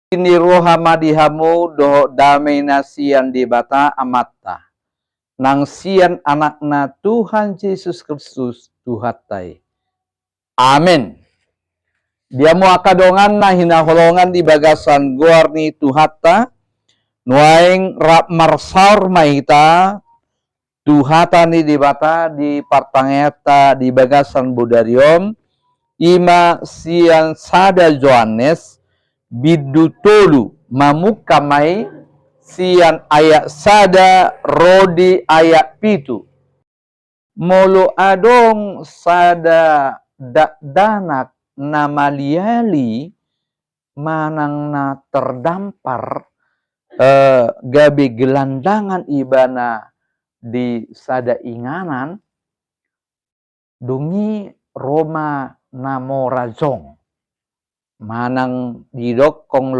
Ini roha madihamu doho damai nasian di bata amatta. Nang sian anakna Tuhan Yesus Kristus Tuhatai. Amin. Dia mau akadongan na hinaholongan di bagasan guarni Tuhata. Nuaing rap marsaur mahita. Tuhata ni di bata di partangeta di bagasan budariom. Ima sian sada Johannes. Bidutolu mamukamai sian ayak sada rodi ayak pitu. Molo adong sada danak namaliali manang na terdampar gabe gelandangan ibana di sada inganan dungi Roma namorajong manang didok kong